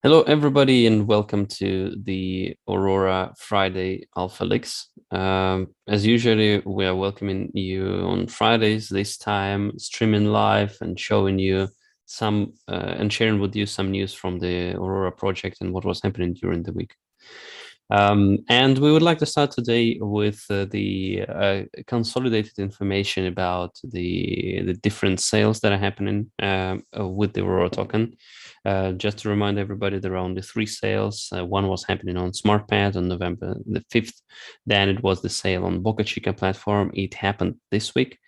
Hello, everybody, and welcome to the Aurora Friday Alpha Leaks. As usually, we are welcoming you on Fridays, this time streaming live and showing you some and sharing with you some news from the Aurora project and what was happening during the week. And we would like to start today with the consolidated information about the different sales that are happening with the Aurora token. Just to remind everybody, there are only three sales. One was happening on SmartPad on November the 5th. Then it was the sale on Boca Chica platform. It happened this week.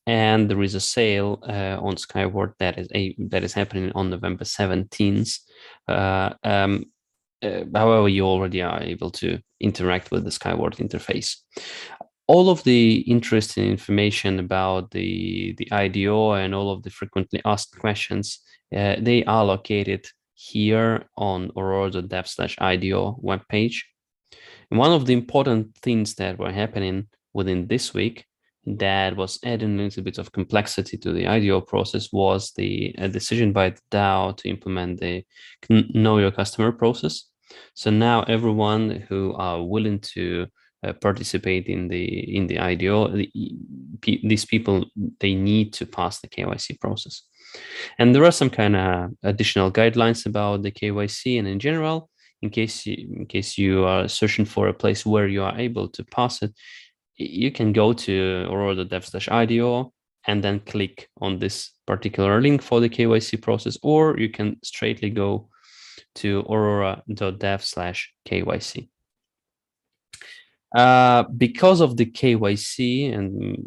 And there is a sale on Skyward that is happening on November 17th. However, you already are able to interact with the Skyward interface. All of the interesting information about the IDO and all of the frequently asked questions, they are located here on aurora.dev/IDO webpage. And one of the important things that were happening within this week that was adding a little bit of complexity to the IDO process was the decision by the DAO to implement the Know Your Customer process. So now everyone who are willing to participate in the IDO, these people, they need to pass the KYC process. And there are some kind of additional guidelines about the KYC and in general, in case you are searching for a place where you are able to pass it, you can go to aurora.dev/IDO and then click on this particular link for the KYC process, or you can straightly go to aurora.dev/KYC. Because of the KYC and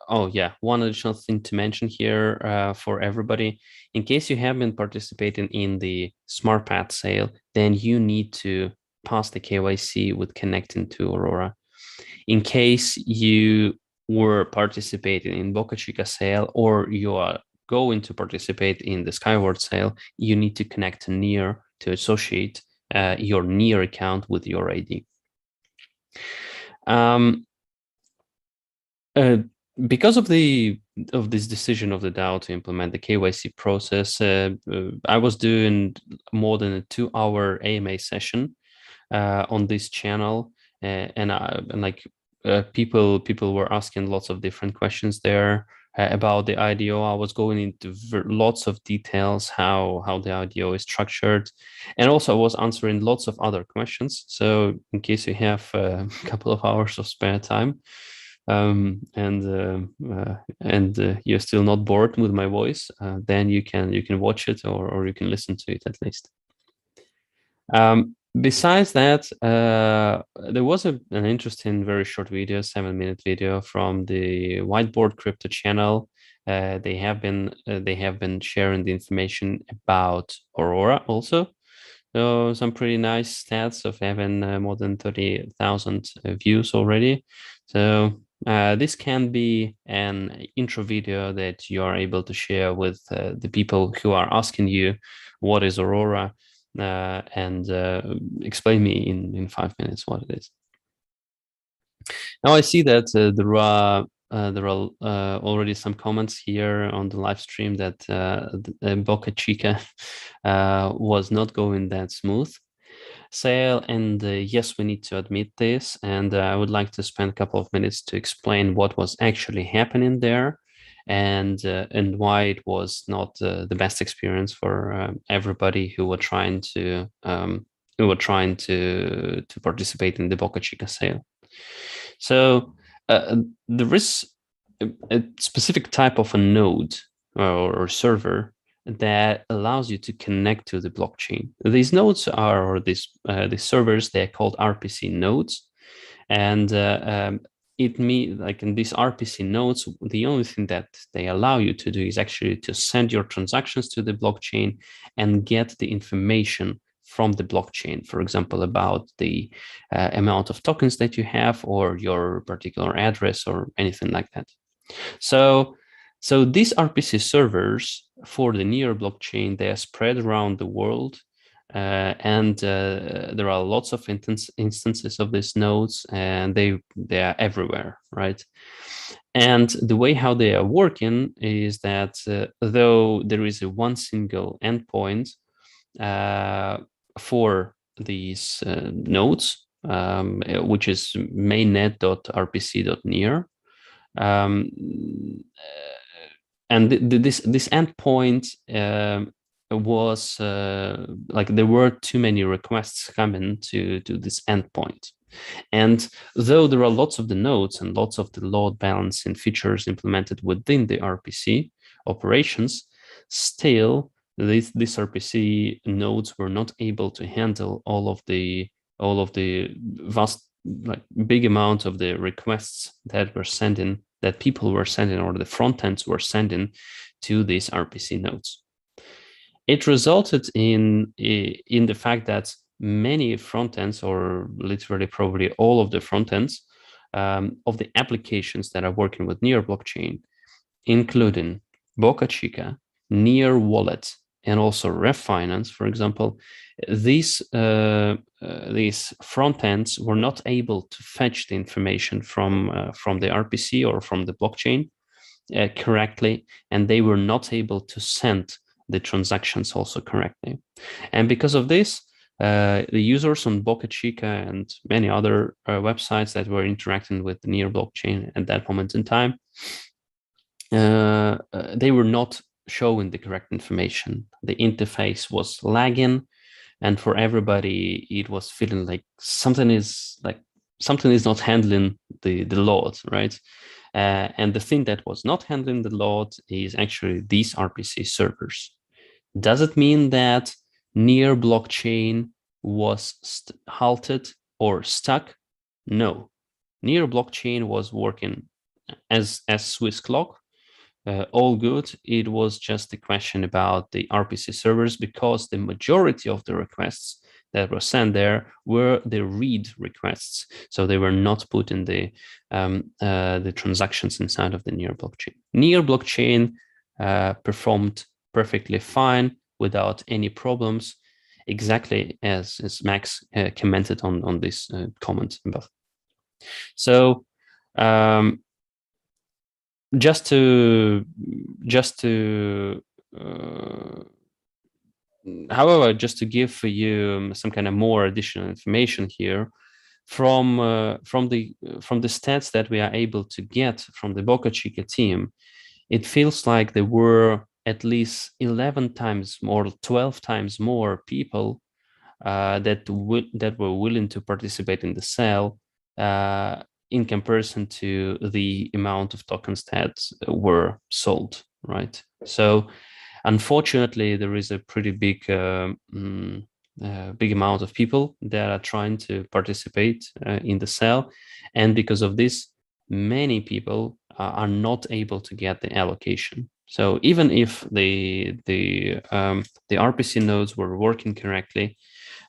oh yeah, one additional thing to mention here for everybody, in case you have been participating in the SmartPath sale, then you need to pass the KYC with connecting to Aurora. In case you were participating in Boca Chica sale or you are going to participate in the Skyward sale, you need to connect to Near to associate your Near account with your ID. Because of this decision of the DAO to implement the KYC process, I was doing more than a 2-hour AMA session on this channel, people were asking lots of different questions there about the IDO. I was going into lots of details how the IDO is structured, and also I was answering lots of other questions. So in case you have a couple of hours of spare time, and you're still not bored with my voice, then you can watch it or you can listen to it at least. Besides that, there was an interesting, very short video, 7-minute video from the Whiteboard Crypto channel. They have been sharing the information about Aurora also. So some pretty nice stats of having more than 30,000 views already. So this can be an intro video that you are able to share with the people who are asking you, what is Aurora? And explain me in 5 minutes what it is. Now I see that there are already some comments here on the live stream that Boca Chica was not going that smooth sale, and yes, we need to admit this, and I would like to spend a couple of minutes to explain what was actually happening there and why it was not the best experience for everybody who were trying to participate in the Boca Chica sale. So there is a specific type of a node or server that allows you to connect to the blockchain. These nodes are, or these servers, they're called RPC nodes, and it means, like, in these RPC nodes, the only thing that they allow you to do is actually to send your transactions to the blockchain and get the information from the blockchain, for example, about the amount of tokens that you have or your particular address or anything like that. So these RPC servers for the Near blockchain, they are spread around the world. And there are lots of instances of these nodes, and they are everywhere, right? And the way how they are working is that though there is a one single endpoint, for these nodes, which is mainnet.rpc.near. Um, and this endpoint was like there were too many requests coming to this endpoint. And though there are lots of the nodes and lots of the load balancing features implemented within the RPC operations, still these RPC nodes were not able to handle all of the vast, like big amount of the requests that were sending, that people were sending, or the front ends were sending to these RPC nodes. It resulted in the fact that many front ends, or literally probably all of the front ends of the applications that are working with Near blockchain, including Boca Chica, Near Wallet, and also Refinance, for example, these front ends were not able to fetch the information from the RPC or from the blockchain correctly, and they were not able to send the transactions also correctly. And because of this, the users on Boca Chica and many other websites that were interacting with the Near blockchain at that moment in time, they were not showing the correct information. The interface was lagging, and for everybody, it was feeling like something is not handling the load, right? And the thing that was not handling the load is actually these RPC servers. Does it mean that Near blockchain was halted or stuck? No. Near blockchain was working as Swiss clock, all good. It was just a question about the RPC servers, because the majority of the requests that were sent there were the read requests, so they were not put in the transactions inside of the Near blockchain. Near blockchain performed perfectly fine without any problems, exactly as Max commented on this comment above. So just to however, just to give for you some kind of more additional information here, from the stats that we are able to get from the Boca Chica team, it feels like there were at least 11 times more, 12 times more people that were willing to participate in the sale in comparison to the amount of tokens that were sold, right? So unfortunately, there is a pretty big big amount of people that are trying to participate in the sale, and because of this, many people are not able to get the allocation. So even if the RPC nodes were working correctly,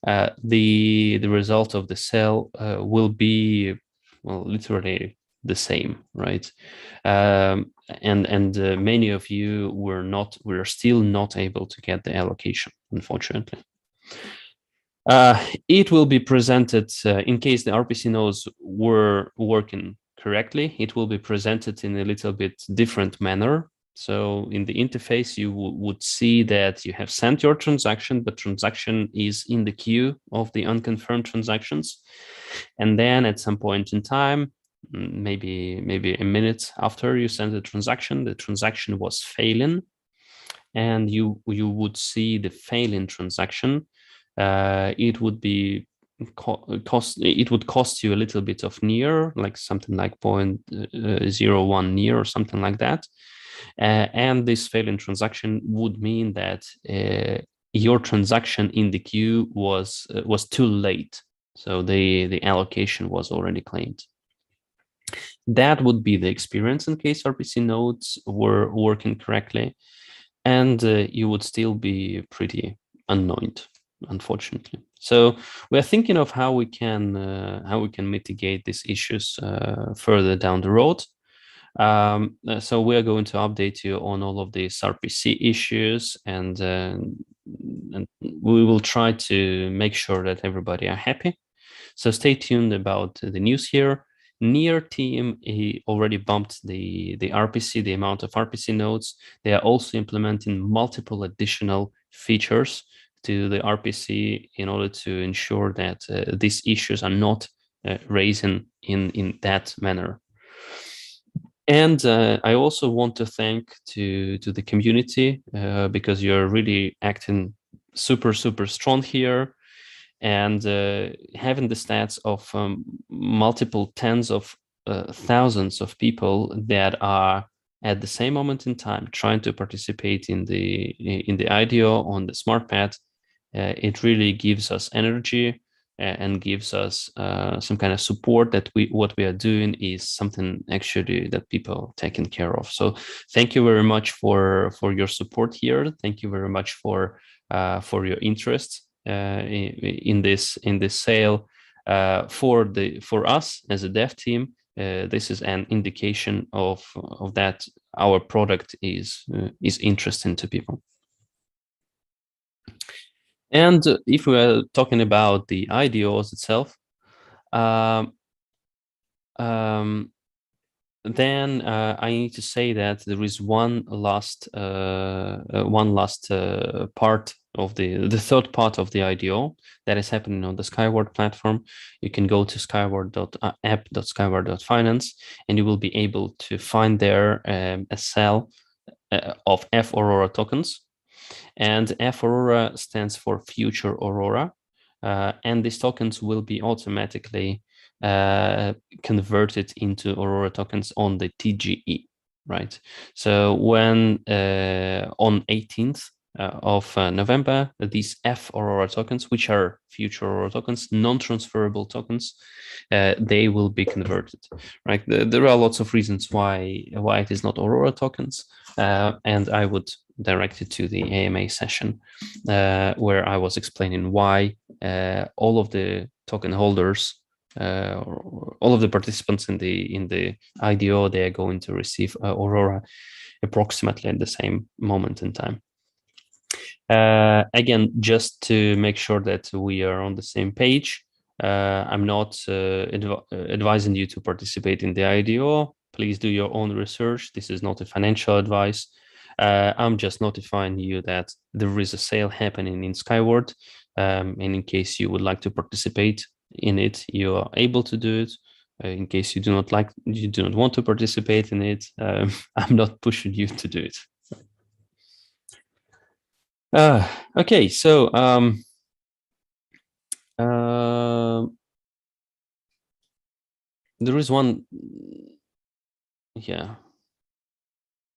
the result of the sale will be, well, literally the same, right? And many of you were still not able to get the allocation, unfortunately. It will be presented in case the RPC nodes were working correctly. It will be presented in a little bit different manner. So in the interface, you would see that you have sent your transaction, but transaction is in the queue of the unconfirmed transactions. And then at some point in time, maybe a minute after you sent the transaction was failing, and you would see the failing transaction. It would be it would cost you a little bit of Near, like something like 0.01 Near or something like that. And this failing transaction would mean that your transaction in the queue was too late, so the allocation was already claimed. That would be the experience in case RPC nodes were working correctly, and you would still be pretty annoyed, unfortunately. So we're thinking of how we can mitigate these issues further down the road. So we are going to update you on all of these RPC issues, and we will try to make sure that everybody are happy. So stay tuned about the news here. Near team, he already bumped the RPC, the amount of RPC nodes. They are also implementing multiple additional features to the RPC in order to ensure that these issues are not raised in that manner. And I also want to thank to the community because you're really acting super strong here, and having the stats of multiple tens of thousands of people that are at the same moment in time trying to participate in the IDO on the smart path. It really gives us energy and gives us some kind of support that what we are doing is something actually that people taken care of. So thank you very much for your support here. Thank you very much for your interest in this sale. For us as a dev team, this is an indication of that our product is interesting to people. And if we are talking about the IDOs itself, then I need to say that there is one last part of the third part of the IDO that is happening on the Skyward platform. You can go to app.skyward.finance, and you will be able to find there a sale of F Aurora tokens. And F Aurora stands for Future Aurora, and these tokens will be automatically converted into Aurora tokens on the TGE, right? So when on 18th of November, these F Aurora tokens, which are Future Aurora tokens, non-transferable tokens, they will be converted, right? There are lots of reasons why it is not Aurora tokens, and I would direct it to the AMA session where I was explaining why all of the token holders, all of the participants in the IDO, they are going to receive Aurora approximately at the same moment in time. Again, just to make sure that we are on the same page, I'm not advising you to participate in the IDO. Please do your own research. This is not a financial advice. I'm just notifying you that there is a sale happening in Skyward, and in case you would like to participate in it, you are able to do it. In case you do not want to participate in it, I'm not pushing you to do it. Okay, so there is one. Yeah.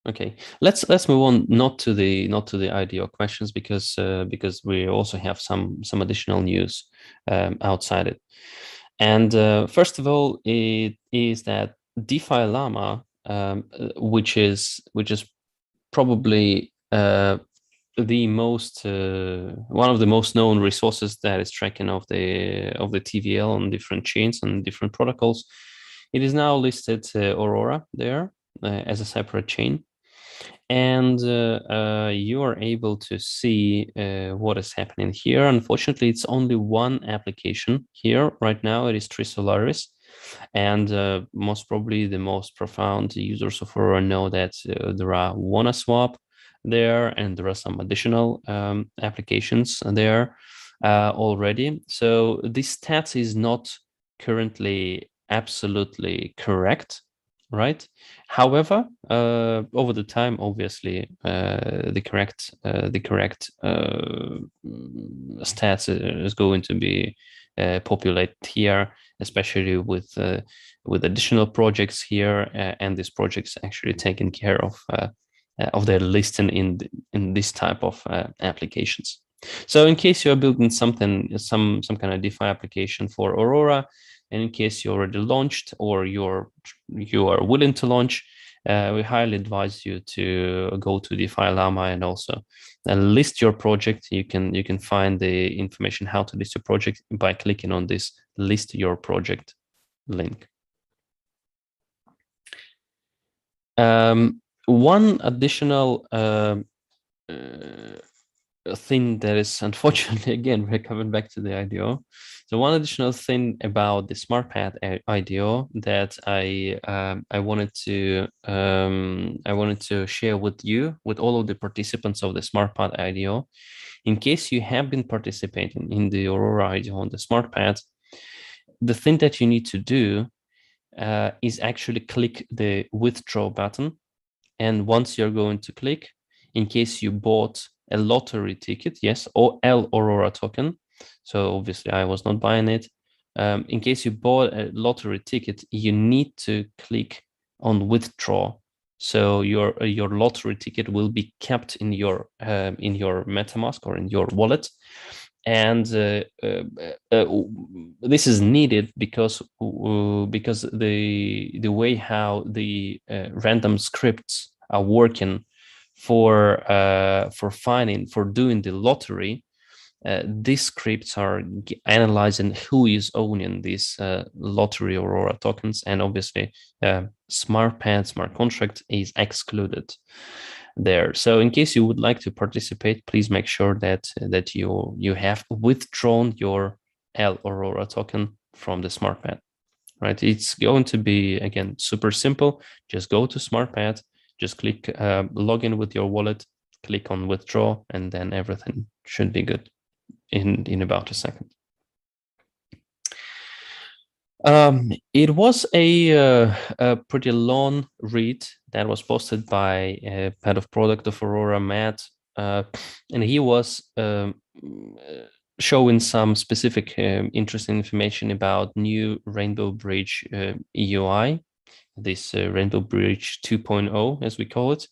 Okay, let's move on not to the IDO questions because we also have some additional news outside it. And first of all, it is that DeFi Llama, which is probably the most one of the most known resources that is tracking of the TVL on different chains and different protocols. It is now listed Aurora there as a separate chain, and you are able to see what is happening here. Unfortunately, it's only one application here right now. It is Trisolaris, and most probably the most profound users of Aurora know that there are WannaSwap there, and there are some additional applications there already. So this stats is not currently absolutely correct, right? However, over the time, obviously, the correct stats is going to be populated here, especially with additional projects here, and these projects actually taking care of their listing in this type of applications. So in case you are building something, some kind of DeFi application for Aurora, and in case you already launched or you are willing to launch, we highly advise you to go to DeFi Llama and also list your project. You can find the information how to list your project by clicking on this list your project link. One additional thing that is unfortunately, again, we're coming back to the IDO. So one additional thing about the SmartPath IDO that I wanted to share with you, with all of the participants of the SmartPath IDO, in case you have been participating in the Aurora IDO on the SmartPath, the thing that you need to do is actually click the withdraw button. And once you're going to click, in case you bought a lottery ticket, yes, or L Aurora token. So obviously I was not buying it. In case you bought a lottery ticket, you need to click on withdraw. So your lottery ticket will be kept in your MetaMask or in your wallet, and this is needed because the way how the random scripts are working for doing the lottery. These scripts are analyzing who is owning these lottery Aurora tokens, and obviously smart contract is excluded there. So in case you would like to participate, please make sure that you have withdrawn your L Aurora token from the SmartPad. Right? It's going to be, again, super simple. Just go to SmartPad, just click login with your wallet, click on withdraw, and then everything should be good in about a second. It was a pretty long read that was posted by head of product of Aurora, Matt, and he was showing some specific interesting information about new Rainbow Bridge EUI, this Rainbow Bridge 2.0, as we call it.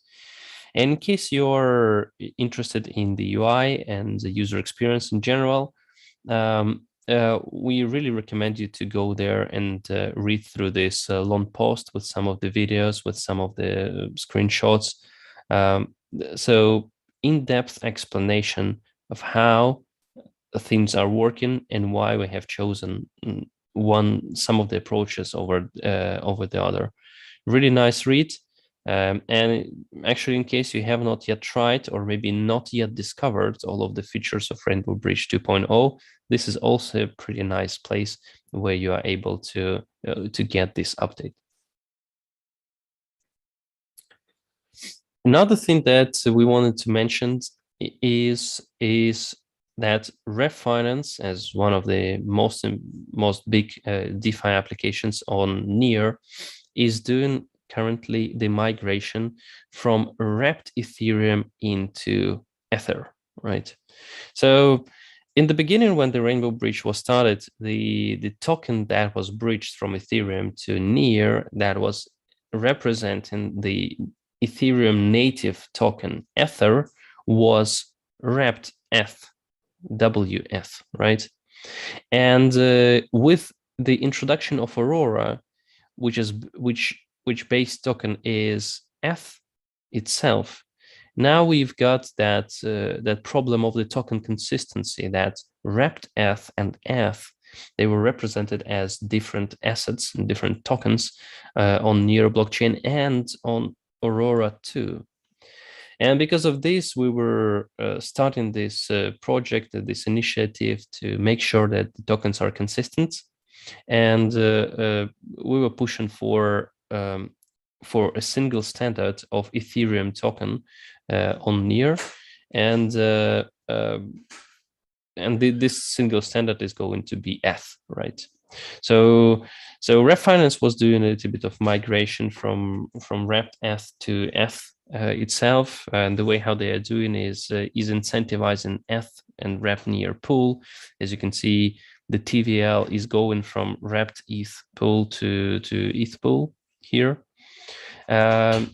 And in case you're interested in the UI and the user experience in general, we really recommend you to go there and read through this long post with some of the videos, with some of the screenshots. So in-depth explanation of how things are working and why we have chosen some of the approaches over the other. Really nice read. And actually, in case you have not yet tried or maybe not yet discovered all of the features of Rainbow Bridge 2.0, this is also a pretty nice place where you are able to get this update. Another thing that we wanted to mention is that Refinance, as one of the most big DeFi applications on Near, is doing currently the migration from wrapped Ethereum into Ether, right? So in the beginning, when the Rainbow Bridge was started, the token that was bridged from Ethereum to Near, that was representing the Ethereum native token Ether, was wrapped WF, right? And with the introduction of Aurora, which base token is ETH itself, now we've got that problem of the token consistency, that wrapped ETH and ETH, they were represented as different assets and different tokens on Near blockchain and on Aurora too. And because of this, we were starting this project, this initiative to make sure that the tokens are consistent. And we were pushing for a single standard of Ethereum token on Near. And this single standard is going to be ETH, right? So Refinance was doing a little bit of migration from wrapped ETH to ETH itself, and the way how they are doing is incentivizing ETH and wrapped Near pool. As you can see, the TVL is going from wrapped ETH pool to ETH pool here, and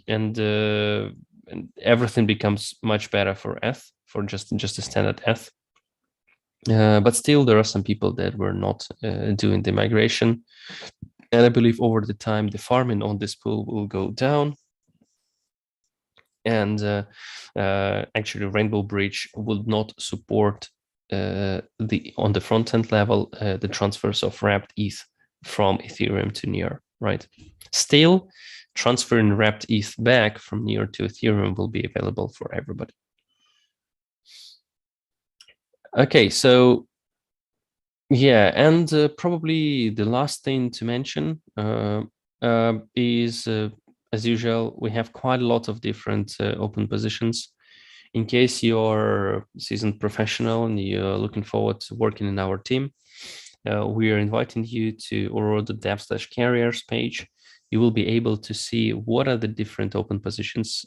everything becomes much better for ETH, for just a standard ETH. But still, there are some people that were not doing the migration. And I believe over the time, the farming on this pool will go down. And actually, Rainbow Bridge will not support on the front end level the transfers of wrapped ETH from Ethereum to Near, right? Still, transferring wrapped ETH back from Near to Ethereum will be available for everybody. Okay, so yeah, and probably the last thing to mention is, as usual, we have quite a lot of different open positions. In case you're a seasoned professional and you're looking forward to working in our team, we are inviting you to aurora.dev/careers page. You will be able to see what are the different open positions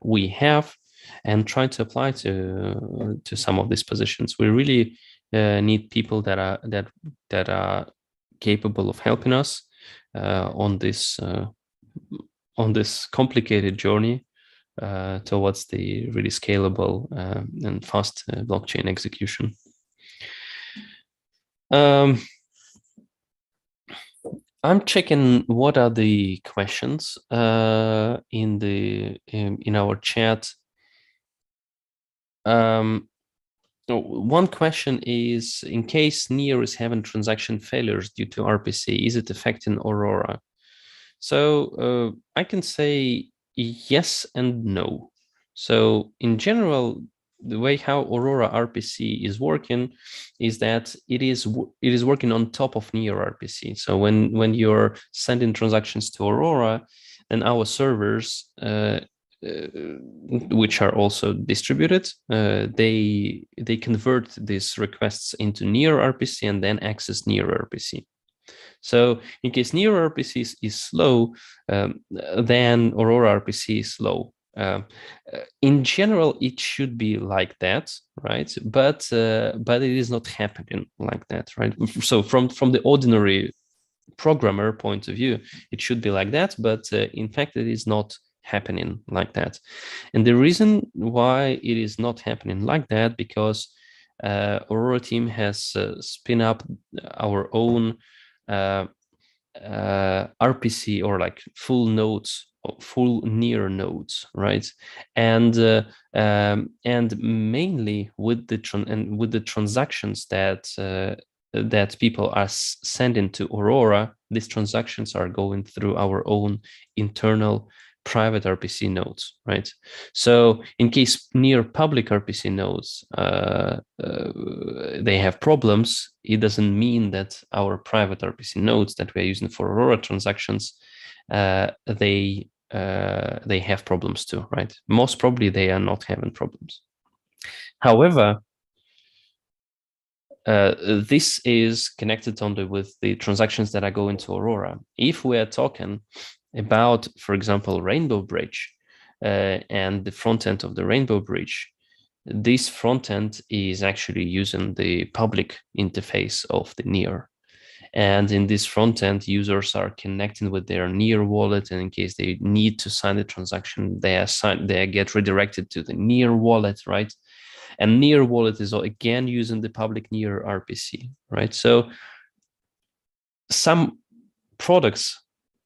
we have, and try to apply to some of these positions. We really need people that are capable of helping us on this complicated journey towards the really scalable and fast blockchain execution. I'm checking what are the questions in our chat. One question is, in case Near is having transaction failures due to RPC, is it affecting Aurora? So I can say yes and no. So in general, the way how Aurora RPC is working is that it is working on top of Near RPC. So when you're sending transactions to Aurora, and our servers, which are also distributed, they convert these requests into Near RPC and then access Near RPC. So in case Near RPC is slow, then Aurora RPC is slow. In general, it should be like that, right? But it is not happening like that, right? So from the ordinary programmer point of view, it should be like that, but in fact, it is not happening like that. And the reason why it is not happening like that, because Aurora team has spin up our own RPC, or like full nodes, full Near nodes, right? And mainly with the transactions that people are sending to Aurora, these transactions are going through our own internal private RPC nodes, right? So in case Near public RPC nodes they have problems, it doesn't mean that our private RPC nodes that we're using for Aurora transactions they have problems too, right? Most probably they are not having problems. However, this is connected only with the transactions that are going to Aurora. If we are talking about, for example, Rainbow Bridge and the front end of the Rainbow Bridge, this front end is actually using the public interface of the Near. And in this front end, users are connecting with their Near wallet, and in case they need to sign the transaction, they get redirected to the Near wallet, right? And Near wallet is again using the public Near RPC, right? So some products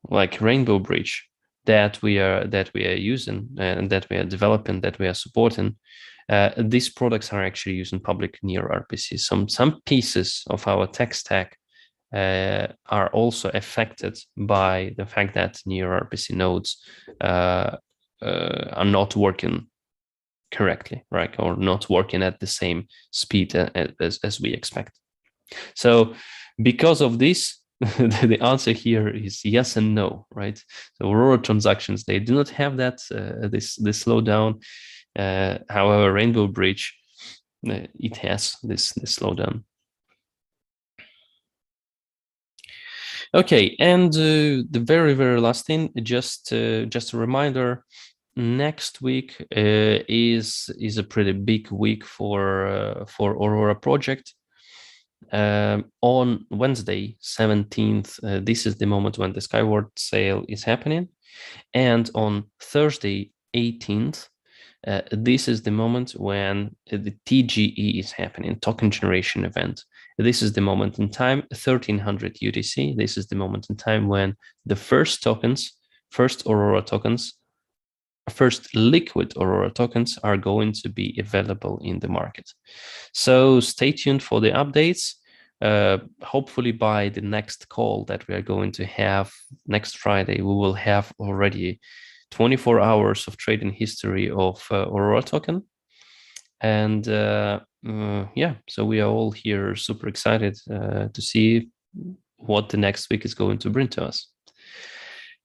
like Rainbow Bridge that we are using and that we are developing, that we are supporting, these products are actually using public Near RPC. Some pieces of our tech stack are also affected by the fact that Near RPC nodes are not working correctly, right? Or not working at the same speed as we expect. So because of this, the answer here is yes and no, right? So Aurora transactions, they do not have that this slowdown. However, Rainbow Bridge, it has this slowdown. Okay, and the very last thing, just a reminder. Next week is a pretty big week for Aurora project. On Wednesday, 17th, this is the moment when the Skyward sale is happening. And on Thursday, 18th, this is the moment when the TGE is happening, token generation event. This is the moment in time, 1300 UTC. This is the moment in time when the first Aurora tokens, first liquid Aurora tokens are going to be available in the market. So stay tuned for the updates. Hopefully by the next call that we are going to have next Friday, we will have already 24 hours of trading history of Aurora token. And yeah, so we are all here super excited to see what the next week is going to bring to us.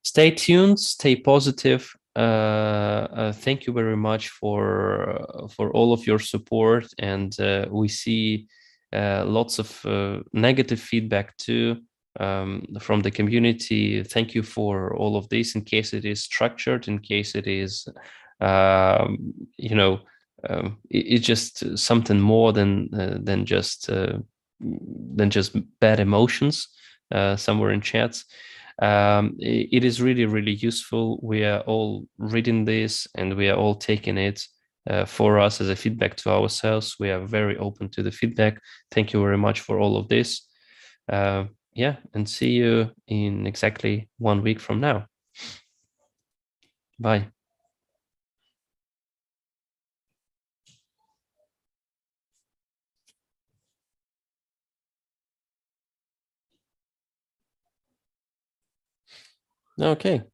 Stay tuned, stay positive. Thank you very much for all of your support, and we see lots of negative feedback too from the community. Thank you for all of this. In case it is structured, in case it is, you know, it's just something more than just bad emotions somewhere in chats. It is really, really useful. We are all reading this and we are all taking it for us as a feedback to ourselves. We are very open to the feedback. Thank you very much for all of this. Yeah, and see you in exactly 1 week from now. Bye. Okay.